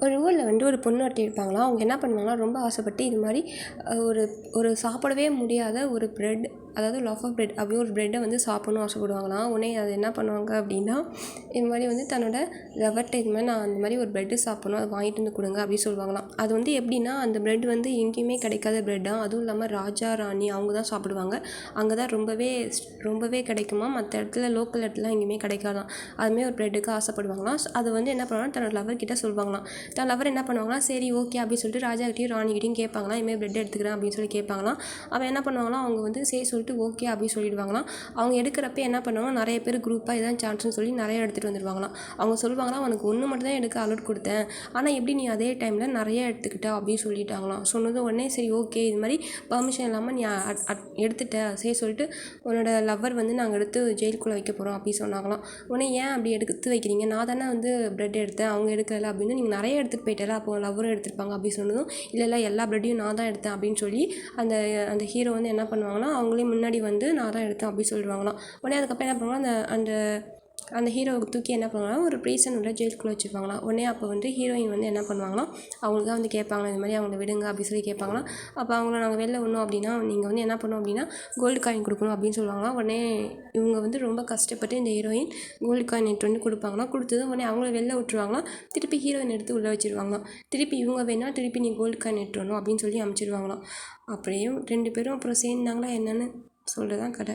ஒரு ஊரில் வந்து ஒரு பொண்ணு ஒருத்தி இருப்பாங்களாம். அவங்க என்ன பண்ணுவாங்கன்னா, ரொம்ப ஆசைப்பட்டு இது மாதிரி ஒரு ஒரு சாப்பிடவே முடியாத ஒரு பிரெட், அதாவது லோஃப் ஆஃப் பிரெட் அப்படி ஒரு பிரெட்டை வந்து சாப்பிட்ணும் ஆசைப்படுவாங்களாம். உடனே அது என்ன பண்ணுவாங்க அப்படின்னா, இது மாதிரி வந்து தன்னோட லவர்கிட்ட இது மாதிரி நான் அந்த மாதிரி ஒரு பிரெட்டு சாப்பிட்ணும், அதை வாங்கிட்டு வந்து கொடுங்க அப்படின்னு சொல்லுவாங்களாம். அது வந்து எப்படின்னா, அந்த பிரெட் வந்து எங்கேயுமே கிடைக்காத பிரெட்டாக, அதுவும் இல்லாமல் ராஜா ராணி அவங்க தான் சாப்பிடுவாங்க. அங்கே தான் ரொம்பவே கிடைக்குமா, மற்ற இடத்துல லோக்கல் இடத்துல எங்கேயுமே கிடைக்காதான். அதுமாரி ஒரு பிரெட்டுக்கு ஆசைப்படுவாங்களாம். அதை வந்து என்ன பண்ணுவாங்கன்னா, தன்னோட லவர்கிட்ட சொல்லுவாங்களாம். தன் லவர் என்ன பண்ணுவாங்களாம், சரி ஓகே அப்படின்னு சொல்லிட்டு ராஜாக்கிட்டையும் ராணிக்கிட்டையும் கேட்பாங்களாம், இதுமாதிரி பிரெட் எடுத்துக்கிறேன் அப்படின்னு சொல்லி கேட்பாங்களாம். அவன் என்ன பண்ணுவாங்களாம், அவங்க வந்து சரி சொல்லிட்டு ஓகே அப்படின்னு சொல்லிடுவாங்களாம். அவங்க எடுக்கிறப்ப என்ன பண்ணுவாங்கன்னா, நிறைய பேர் குரூப்பாக இதான் சான்ஸ்னு சொல்லி நிறைய எடுத்துகிட்டு வந்துடுவாங்களாம். அவங்க சொல்லுவாங்களாம், அவனுக்கு ஒன்று மட்டும் தான் எடுக்க அலோட் கொடுத்தேன், ஆனால் எப்படி நீ அதே டைமில் நிறைய எடுத்துக்கிட்ட அப்படின்னு சொல்லிட்டாங்களாம். சொன்னது உடனே சரி ஓகே, இது மாதிரி பர்மிஷன் இல்லாமல் நீ எடுத்துட்ட, சரி சொல்லிட்டு உன்னோட லவ்வர் வந்து நாங்கள் எடுத்து ஜெயிலுக்குள்ளே வைக்க போகிறோம் அப்படின்னு சொன்னாங்களாம். உடனே ஏன் அப்படி எடுத்து வைக்கிறீங்க, நான் தானே வந்து பிரெட் எடுத்தேன், அவங்க எடுக்கலை அப்படின்னு, நீங்கள் நிறைய எடுத்துகிட்டு போயிட்டால, அப்போ லவ்வரும் எடுத்துருப்பாங்க அப்படின்னு சொன்னதும், இல்லை எல்லா பிரெட்டையும் நான் தான் எடுத்தேன் அப்படின்னு சொல்லி அந்த அந்த ஹீரோ வந்து என்ன பண்ணுவாங்கன்னா, அவங்களே முன்னாடி வந்து நான் தான் எடுத்தேன் அப்படின்னு சொல்லிடுவாங்களாம். உடனே அதுக்கப்புறம் என்ன பண்ணுவாங்க, அந்த அந்த ஹீரோவை தூக்கி என்ன பண்ணுவாங்கன்னா, ஒரு ப்ரீசன் உள்ள ஜெயிலுக்குள்ளே வச்சுருப்பாங்களாம். உடனே அப்போ வந்து ஹீரோயின் வந்து என்ன பண்ணுவாங்களாம், அவங்களுக்கு தான் வந்து கேட்பாங்களா, இது மாதிரி அவங்கள விடுங்க அப்படின்னு சொல்லி கேட்பாங்களாம். அப்போ அவங்கள நாங்கள் வெளில விடணும் அப்படின்னா நீங்கள் வந்து என்ன பண்ணணும் அப்படின்னா கோல்டு காயின் கொடுக்கணும் அப்படின்னு சொல்லுவாங்களாம். உடனே இவங்க வந்து ரொம்ப கஷ்டப்பட்டு இந்த ஹீரோயின் கோல்டு காயின் எடுத்து வந்து கொடுப்பாங்களாம். கொடுத்ததும் உடனே அவங்கள வெளில விட்டுருவாங்களாம். திருப்பி ஹீரோயின் எடுத்து உள்ளே வச்சுருவாங்களாம். திருப்பி இவங்க வேணால் திருப்பி நீ கோல்டு காயின் எடுத்து வரணும் அப்படின்னு சொல்லி அனுப்பிச்சிடுவாங்களாம். அப்படியே 2 பேரும் அப்புறம் சேர்ந்தாங்களா என்னென்னு சொல்கிறதான் கதை.